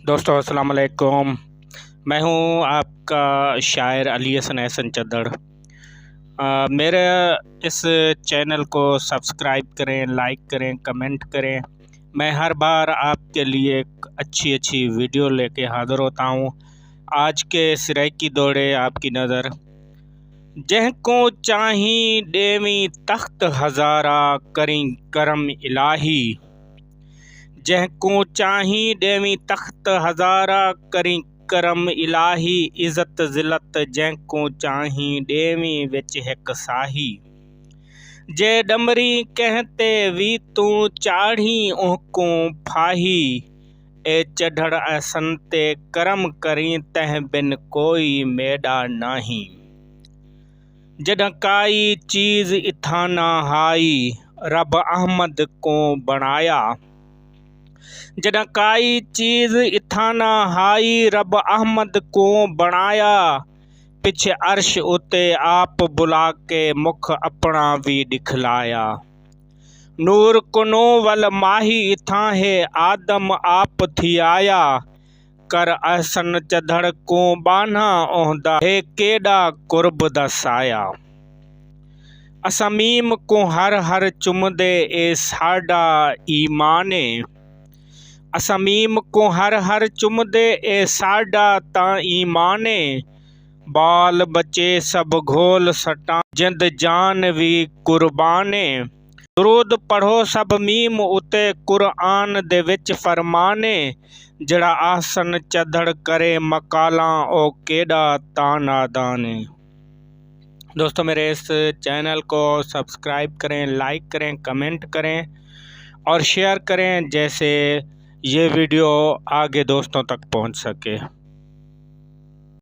दोस्तों अस्सलाम वालेकुम। मैं हूं आपका शायर अली हसन एहसन चद्दड़। मेरे इस चैनल को सब्सक्राइब करें, लाइक करें, कमेंट करें। मैं हर बार आपके लिए एक अच्छी वीडियो लेके हाज़िर होता हूं। आज के सिराइकी दौड़े आपकी नज़र जंहिंको चाही डेवी तख्त हज़ारा करी करम इलाही। जंहिंको चाही डेवी तख्त हज़ारा करी करम इलाही। इज़्ज़त ज़िलत जंहिंको चाही डेवी विच हिक साही। जे डमरी कहते वी तू चाढ़ी ओहको फाही। ए चढ़ड़ असन ते करम करी तह बिन कोई मेडा नाही। जॾहिं काई चीज़ इथां ना हाई रब अहमद को बणाया। जॾहिं काई चीज़ इथां ना हाई रब अहमद को बणाया। पिछ अर्श उते आप बुला के मुख अपना भी दिखलाया। नूर कुनो वल माही इथां है आदम आप थी आया। कर अहसन चढ़ड़ को बान्हा ओहदा है केडा कुर्ब दा साया। असां मीम को हर हर चुमदे ए साडा ईमाने। असां मीम को हर हर चुमदे ए साडा ता ईमाने। बाल बचे सब घोल सटा जिंद जान भी कुर्बाने। दुरूद पढ़ो सब मीम उते कुरआन दे विच फरमाने। जड़ा आसन चढ़ड़ करे मकाला ओ केडा ताना दाने। दोस्तों मेरे इस चैनल को सब्सक्राइब करें, लाइक करें, कमेंट करें और शेयर करें, जैसे ये वीडियो आगे दोस्तों तक पहुंच सके।